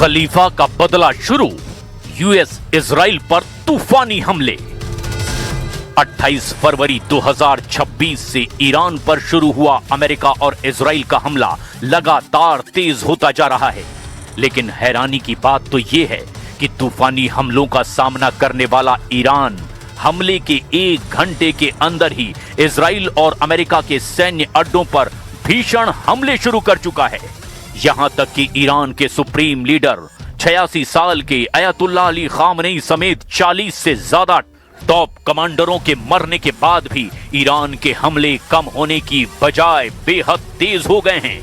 खलीफा का बदला शुरू, यूएस इजराइल पर तूफानी हमले। 28 फरवरी 2026 से ईरान पर शुरू हुआ अमेरिका और इजराइल का हमला लगातार तेज होता जा रहा है। लेकिन हैरानी की बात तो यह है कि तूफानी हमलों का सामना करने वाला ईरान हमले के 1 घंटे के अंदर ही इजराइल और अमेरिका के सैन्य अड्डों पर भीषण हमले शुरू कर चुका है। यहां तक कि ईरान के सुप्रीम लीडर 86 साल के अयतुल्लाह अली खामनेई समेत 40 से ज्यादा टॉप कमांडरों के मरने के बाद भी ईरान के हमले कम होने की बजाय बेहद तेज हो गए हैं।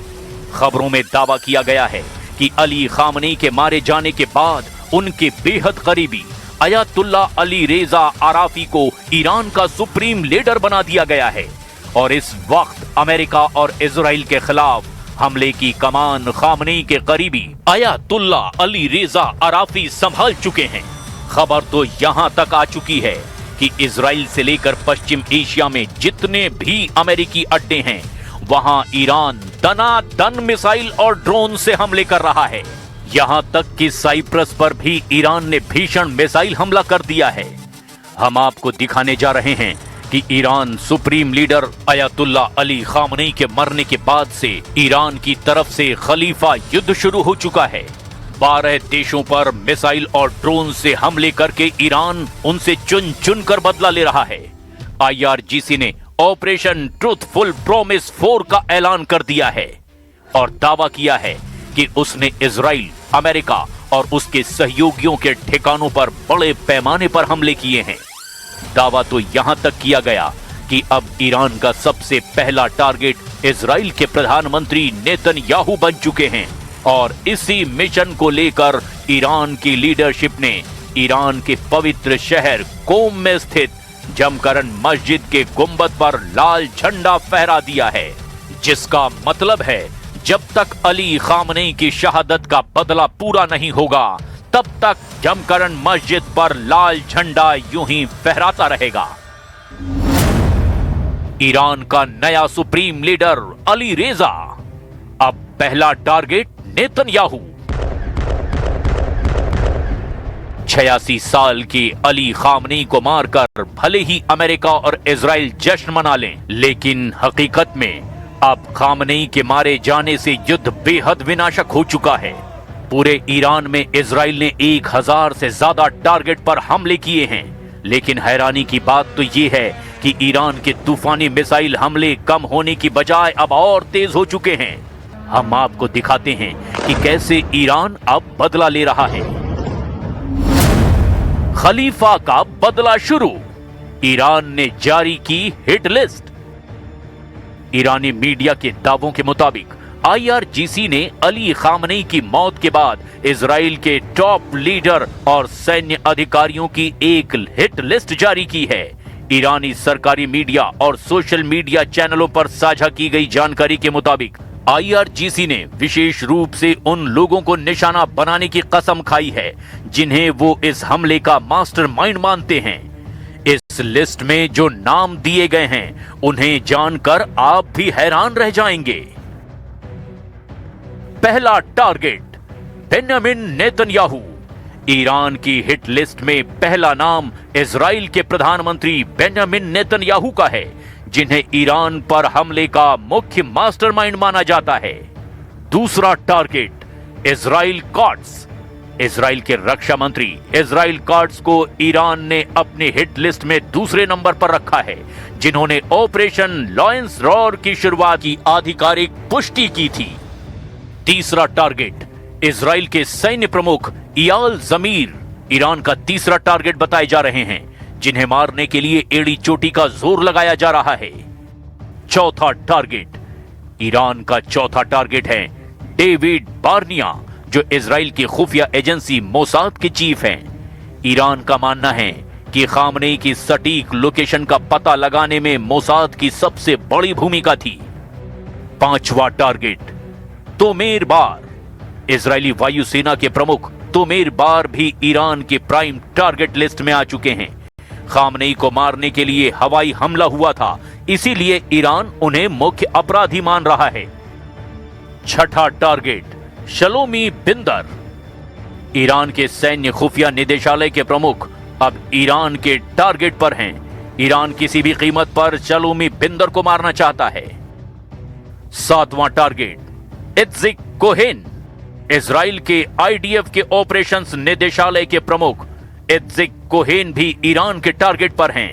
खबरों में दावा किया गया है कि अली खामनेई के मारे जाने के बाद उनके बेहद करीबी अयतुल्लाह अली रेजा आराफी को ईरान का सुप्रीम लीडर बना दिया गया है और इस वक्त अमेरिका और इजराइल के खिलाफ हमले की कमान खामनेई के करीबी अयतुल्लाह अली रेजा आराफी संभाल चुके हैं। खबर तो यहां तक आ चुकी है कि इजराइल से लेकर पश्चिम एशिया में जितने भी अमेरिकी अड्डे हैं, वहां ईरान दनादन मिसाइल और ड्रोन से हमले कर रहा है। यहां तक कि साइप्रस पर भी ईरान ने भीषण मिसाइल हमला कर दिया है। हम आपको दिखाने जा रहे हैं कि Iran supreme leader Ayatollah Ali Khamenei के मरने के बाद से ईरान की तरफ से खलीफा युद्ध शुरू हो चुका है। 12 देशों पर मिसाइल और ड्रोन से हमले करके ईरान उनसे चुन चुन कर बदला ले रहा है। IRGC ने ऑपरेशन ट्रूथफुल प्रॉमिस 4 का ऐलान कर दिया है और दावा किया है कि उसने इजराइल, अमेरिका और उसके सहयोगियों के ठिकानों पर बड़े पैमाने पर हमले किए हैं। दावा तो यहां तक किया गया कि अब ईरान का सबसे पहला टारगेट इजराइल के प्रधानमंत्री नेतन्याहू बन चुके हैं और इसी मिशन को लेकर ईरान की लीडरशिप ने ईरान के पवित्र शहर कोम में स्थित जमकरन मस्जिद के गुंबद पर लाल झंडा फहरा दिया है, जिसका मतलब है जब तक अली खामनेई की शहादत का बदला पूरा नहीं होगा तब तक जमकरन मस्जिद पर लाल झंडा यूं ही फहराता रहेगा। ईरान का नया सुप्रीम लीडर अली रेजा, अब पहला टारगेट नेतन्याहू। 86 साल के अली खामनेई को मारकर भले ही अमेरिका और इजराइल जश्न मना लें, लेकिन हकीकत में अब खामनेई के मारे जाने से युद्ध बेहद विनाशक हो चुका है। पूरे ईरान में इजराइल ने 1000 से ज्यादा टारगेट पर हमले किए हैं। लेकिन हैरानी की बात तो ये है कि ईरान के तूफानी मिसाइल हमले कम होने की बजाय अब और तेज हो चुके हैं। हम आपको दिखाते हैं कि कैसे ईरान अब बदला ले रहा है। खलीफा का बदला शुरू, ईरान ने जारी की हिट लिस्ट। ईरानी मीडिया के दावों के मुताबिक IRGC ने अली खामनेई की मौत के बाद इजराइल के टॉप लीडर और सैन्य अधिकारियों की एक हिट लिस्ट जारी की है। ईरानी सरकारी मीडिया और सोशल मीडिया चैनलों पर साझा की गई जानकारी के मुताबिक IRGC ने विशेष रूप से उन लोगों को निशाना बनाने की कसम खाई है जिन्हें वो इस हमले का मास्टरमाइंड मानते हैं। इस लिस्ट में जो नाम दिए गए हैं उन्हें जानकर आप भी हैरान रह जाएंगे। पहला टारगेट बेंजामिन नेतन्याहू। ईरान की हिट लिस्ट में पहला नाम इजराइल के प्रधानमंत्री बेंजामिन नेतन्याहू का है, जिन्हें ईरान पर हमले का मुख्य मास्टरमाइंड माना जाता है। दूसरा टारगेट इजराइल कॉट्स। इजराइल के रक्षा मंत्री इजराइल कॉट्स को ईरान ने अपनी हिट लिस्ट में दूसरे नंबर पर रखा है, जिन्होंने ऑपरेशन लॉयंस रॉर की शुरुआत की आधिकारिक पुष्टि की थी। तीसरा टारगेट इजराइल के सैन्य प्रमुख इयाल जमीर ईरान का तीसरा टारगेट बताए जा रहे हैं, जिन्हें मारने के लिए एड़ी चोटी का जोर लगाया जा रहा है। चौथा टारगेट, ईरान का चौथा टारगेट है डेविड बार्निया, जो इजराइल की खुफिया एजेंसी मोसाद के चीफ हैं। ईरान का मानना है कि खामनेई की सटीक लोकेशन का पता लगाने में मोसाद की सबसे बड़ी भूमिका थी। पांचवा टारगेट तोमेर बार। इजरायली वायुसेना के प्रमुख तोमेर बार भी ईरान के प्राइम टारगेट लिस्ट में आ चुके हैं। खामनेई को मारने के लिए हवाई हमला हुआ था, इसीलिए ईरान उन्हें मुख्य अपराधी मान रहा है। छठा टारगेट शलोमी बिंदर। ईरान के सैन्य खुफिया निदेशालय के प्रमुख अब ईरान के टारगेट पर हैं। ईरान किसी भी कीमत पर चलूमी बिंदर को मारना चाहता है। 7वां टारगेट इत्जिक कोहेन। इजराइल के आईडीएफ के ऑपरेशंस निदेशालय के प्रमुख इत्जिक कोहेन भी ईरान के टारगेट पर हैं।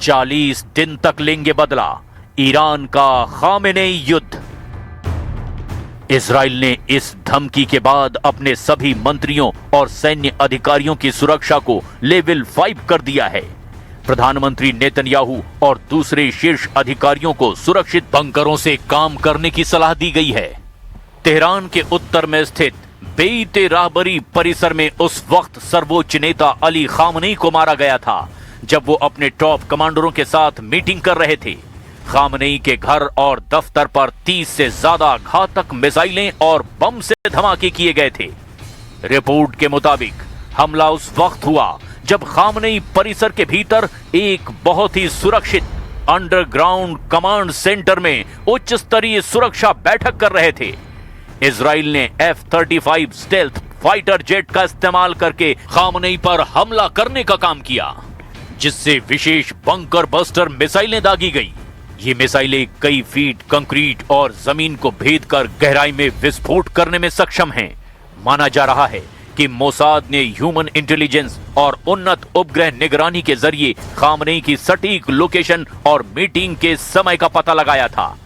40 दिन तक लेंगे बदला ईरान का खामेनेई युद्ध। इजराइल ने इस धमकी के बाद अपने सभी मंत्रियों और सैन्य अधिकारियों की सुरक्षा को लेवल 5 कर दिया है। प्रधानमंत्री नेतन्याहू और दूसरे शीर्ष अधिकारियों को सुरक्षित बंकरों से काम करने की सलाह दी गई है। तेहरान के उत्तर में स्थित बेइते राहबरी परिसर में उस वक्त सर्वोच्च नेता अली खामनेई को मारा गया था जब वो अपने टॉप कमांडरों के साथ मीटिंग कर रहे थे। खामनेई के घर और दफ्तर पर 30 से ज्यादा घातक मिसाइलें और बम से धमाके किए गए थे। रिपोर्ट के मुताबिक हमला उस वक्त हुआ जब खामनेई परिसर के भीतर एक बहुत ही सुरक्षित अंडरग्राउंड कमांड सेंटर में उच्च स्तरीय सुरक्षा बैठक कर रहे थे। इजराइल ने F-35 स्टेल्थ फाइटर जेट का इस्तेमाल करके खामनेई पर हमला करने का काम किया, जिससे विशेष बंकर बस्टर मिसाइलें दागी गई। ये मिसाइलें कई फीट कंक्रीट और जमीन को भेद कर गहराई में विस्फोट करने में सक्षम हैं। माना जा रहा है कि मोसाद ने ह्यूमन इंटेलिजेंस और उन्नत उपग्रह निगरानी के जरिए खामनेई की सटीक लोकेशन और मीटिंग के समय का पता लगाया था।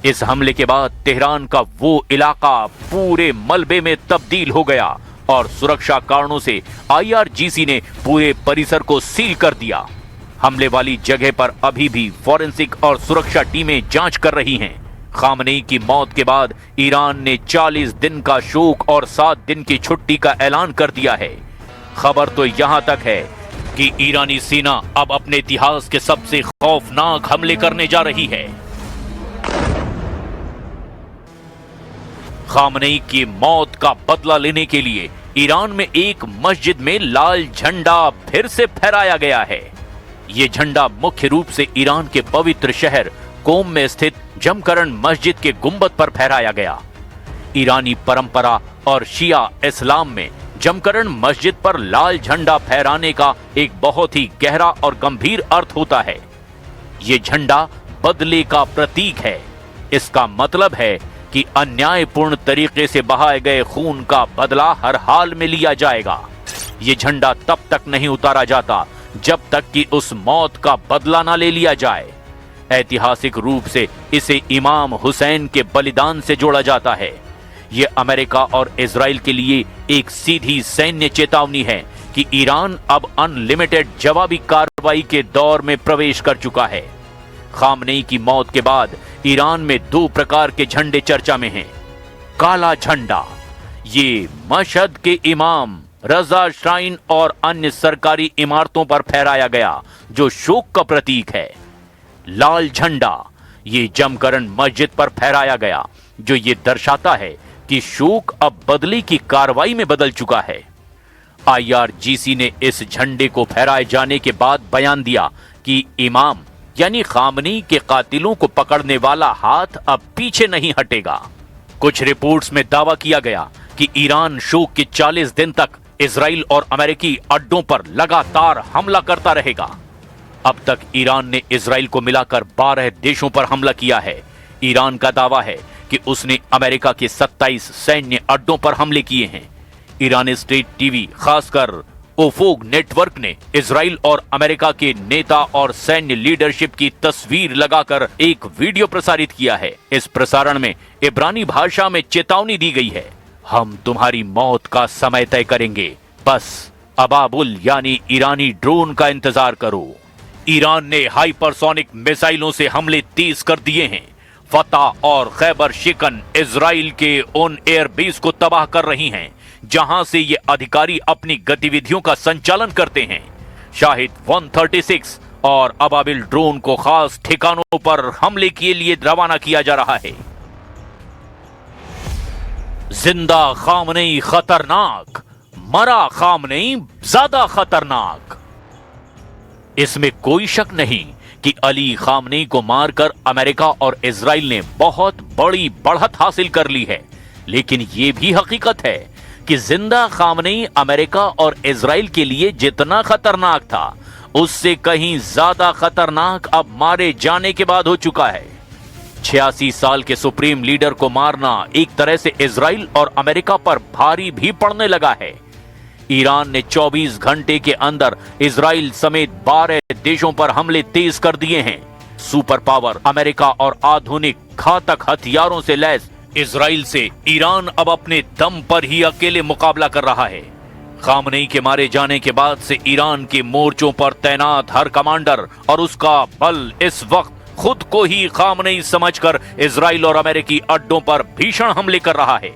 इस हमले के बाद तेहरान का वो इलाका पूरे मलबे में तब्दील हो गया और सुरक्षा कारणों से IRGC ने पूरे परिसर को सील कर दिया। हमले वाली जगह पर अभी भी फॉरेंसिक और सुरक्षा टीमें जांच कर रही हैं। खामनेई की मौत के बाद ईरान ने 40 दिन का शोक और 7 दिन की छुट्टी का ऐलान कर दिया है। खबर तो यहां तक है कि ईरानी सेना अब अपने इतिहास के सबसे खौफनाक हमले करने जा रही है। खामनेई की मौत का बदला लेने के लिए ईरान में एक मस्जिद में लाल झंडा फिर से फहराया गया है। ये झंडा मुख्य रूप से ईरान के पवित्र शहर कोम में स्थित जमकरण मस्जिद के गुंबद पर फहराया गया। ईरानी परंपरा और शिया इस्लाम में जमकरण मस्जिद पर लाल झंडा फहराने का एक बहुत ही गहरा और गंभीर अर्थ होता है। ये झंडा बदले का प्रतीक है। इसका मतलब है कि अन्यायपूर्ण तरीके से बहाए गए खून का बदला हर हाल में लिया जाएगा। ये झंडा तब तक नहीं उतारा जाता जब तक कि उस मौत का बदला न ले लिया जाए। ऐतिहासिक रूप से इसे इमाम हुसैन के बलिदान से जोड़ा जाता है। यह अमेरिका और इजराइल के लिए एक सीधी सैन्य चेतावनी है कि ईरान अब अनलिमिटेड जवाबी कार्रवाई के दौर में प्रवेश कर चुका है। खामनेई की मौत के बाद ईरान में 2 प्रकार के झंडे चर्चा में हैं। काला झंडा, ये मशहद के इमाम रजा श्राइन और अन्य सरकारी इमारतों पर फहराया गया जो शोक का प्रतीक है। लाल झंडा, ये जमकरण मस्जिद पर फहराया गया जो ये दर्शाता है कि शोक अब बदले की कार्रवाई में बदल चुका है। IRGC ने इस झंडे को फहराए जाने के बाद बयान दिया कि इमाम यानी खामनेई के कातिलों को पकड़ने वाला हाथ अब पीछे नहीं हटेगा। कुछ रिपोर्ट्स में दावा किया गया कि ईरान शोक के 40 दिन तक इजराइल और अमेरिकी अड्डों पर लगातार हमला करता रहेगा। अब तक ईरान ने इजराइल को मिलाकर 12 देशों पर हमला किया है। ईरान का दावा है कि उसने अमेरिका के 27 सैन्य अड्डों पर हमले किए हैं। ईरानी स्टेट टीवी खासकर ओफोग नेटवर्क ने इजराइल और अमेरिका के नेता और सैन्य लीडरशिप की तस्वीर लगाकर एक वीडियो प्रसारित किया है। इस प्रसारण में इब्रानी भाषा में चेतावनी दी गई है, हम तुम्हारी मौत का समय तय करेंगे, बस अबाबुल यानी ईरानी ड्रोन का इंतजार करो। ईरान ने हाइपरसोनिक मिसाइलों से हमले तेज कर दिए हैं। फतह और खैबर शिकन इजराइल के उन एयरबेस को तबाह कर रही हैं जहां से ये अधिकारी अपनी गतिविधियों का संचालन करते हैं। शाहिद 136 और अबाबिल ड्रोन को खास ठिकानों पर हमले के लिए रवाना किया जा रहा है। जिंदा खामनेई खतरनाक, मरा खामनेई ज्यादा खतरनाक। इसमें कोई शक नहीं कि अली खामनेई को मारकर अमेरिका और इजराइल ने बहुत बड़ी बढ़त हासिल कर ली है, लेकिन यह भी हकीकत है कि जिंदा खामनेई अमेरिका और इजराइल के लिए जितना खतरनाक था, उससे कहीं ज्यादा खतरनाक अब मारे जाने के बाद हो चुका है। 86 साल के सुप्रीम लीडर को मारना एक तरह से इजराइल और अमेरिका पर भारी भी पड़ने लगा है। ईरान ने 24 घंटे के अंदर इजराइल समेत 12 देशों पर हमले तेज कर दिए हैं। सुपर पावर अमेरिका और आधुनिक घातक हथियारों से लैस इजराइल से ईरान अब अपने दम पर ही अकेले मुकाबला कर रहा है। खामनेई के मारे जाने के बाद से ईरान के मोर्चों पर तैनात हर कमांडर और उसका बल इस वक्त खुद को ही खामनेई समझकर इजराइल और अमेरिकी अड्डों पर भीषण हमले कर रहा है।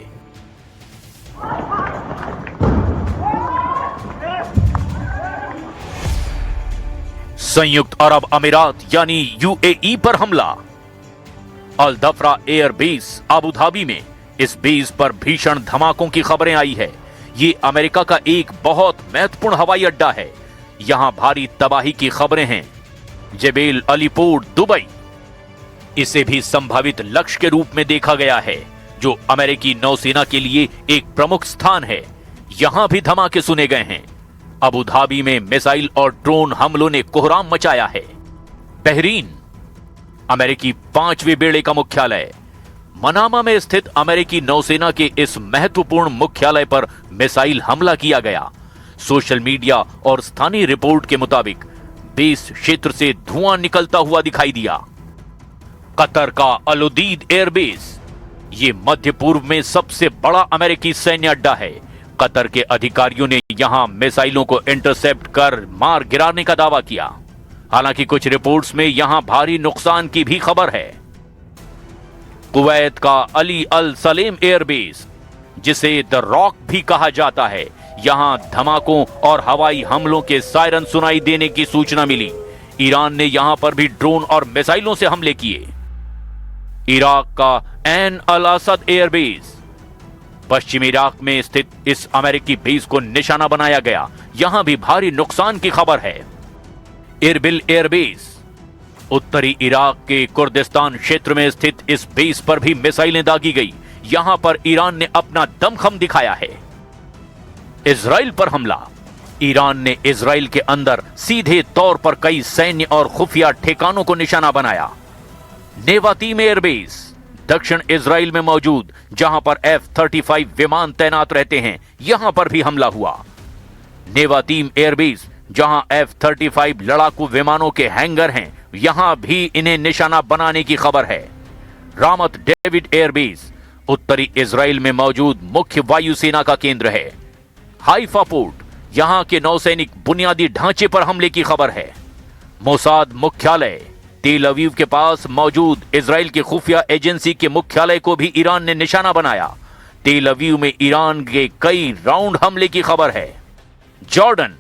संयुक्त अरब अमीरात यानी यूएई पर हमला। अल दफरा एयर बेस अबू धाबी में इस बेस पर भीषण धमाकों की खबरें आई है। ये अमेरिका का एक बहुत महत्वपूर्ण हवाई अड्डा है। यहां भारी तबाही की खबरें हैं। जेबेल अलीपोर्ट दुबई, इसे भी संभावित लक्ष्य के रूप में देखा गया है, जो अमेरिकी नौसेना के लिए एक प्रमुख स्थान है। यहां भी धमाके सुने गए हैं। अबू धाबी में मिसाइल और ड्रोन हमलों ने कोहराम मचाया है। बहरीन, अमेरिकी 5वें बेड़े का मुख्यालय। मनामा में स्थित अमेरिकी नौसेना के इस महत्वपूर्ण मुख्यालय पर मिसाइल हमला किया गया। सोशल मीडिया और स्थानीय रिपोर्ट के मुताबिक बेस क्षेत्र से धुआं निकलता हुआ दिखाई दिया। कतर का अल उदीद एयरबेस, ये मध्य पूर्व में सबसे बड़ा अमेरिकी सैन्य अड्डा है। कतर के अधिकारियों ने यहां मिसाइलों को इंटरसेप्ट कर मार गिराने का दावा किया। हालांकि कुछ रिपोर्ट्स में यहां भारी नुकसान की भी खबर है। कुवैत का अली अल सलेम एयरबेस, जिसे द रॉक भी कहा जाता है, यहां धमाकों और हवाई हमलों के सायरन सुनाई देने की सूचना मिली। ईरान ने यहां पर भी ड्रोन और मिसाइलों से हमले किए। इराक का ऐन अल असद एयरबेस, पश्चिमी इराक में स्थित इस अमेरिकी बेस को निशाना बनाया गया। यहां भी भारी नुकसान की खबर है। इरबिल एयरबेस, उत्तरी इराक के कुर्दिस्तान क्षेत्र में स्थित इस बेस पर भी मिसाइलें दागी गई। यहां पर ईरान ने अपना दमखम दिखाया है। इजराइल पर हमला। ईरान ने इजराइल के अंदर सीधे तौर पर कई सैन्य और खुफिया ठिकानों को निशाना बनाया। नेवातीम एयरबेस, दक्षिण इजराइल में मौजूद, जहां पर F-35 विमान तैनात रहते हैं, यहां पर भी हमला हुआ। नेवातीम एयरबेस, जहां F-35 लड़ाकू विमानों के हैंगर हैं, यहां भी इन्हें निशाना बनाने की खबर है। रामत डेविड एयरबेस, उत्तरी इजराइल में मौजूद मुख्य वायुसेना का केंद्र है। हाइफा पोर्ट, यहां के नौसैनिक बुनियादी ढांचे पर हमले की खबर है। मोसाद मुख्यालय, तेल अवीव के पास मौजूद इजराइल की खुफिया एजेंसी के मुख्यालय को भी ईरान ने निशाना बनाया। तेल अवीव में ईरान के कई राउंड हमले की खबर है। जॉर्डन,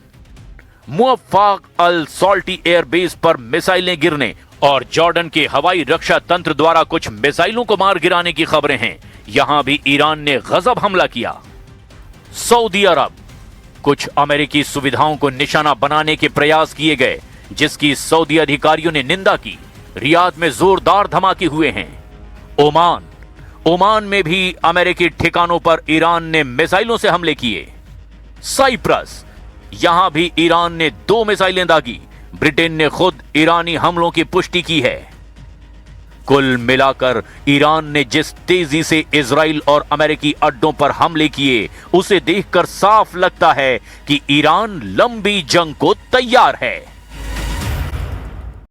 मुअफ्फाक अल सॉल्टी एयरबेस पर मिसाइलें गिरने और जॉर्डन के हवाई रक्षा तंत्र द्वारा कुछ मिसाइलों को मार गिराने की खबरें हैं। यहां भी ईरान ने गजब हमला किया। सऊदी अरब, कुछ अमेरिकी सुविधाओं को निशाना बनाने के प्रयास किए गए, जिसकी सऊदी अधिकारियों ने निंदा की। रियाद में जोरदार धमाके हुए हैं। ओमान में भी अमेरिकी ठिकानों पर ईरान ने मिसाइलों से हमले किए। साइप्रस, यहां भी ईरान ने 2 मिसाइलें दागी। ब्रिटेन ने खुद ईरानी हमलों की पुष्टि की है। कुल मिलाकर ईरान ने जिस तेजी से इजराइल और अमेरिकी अड्डों पर हमले किए, उसे देखकर साफ लगता है कि ईरान लंबी जंग को तैयार है।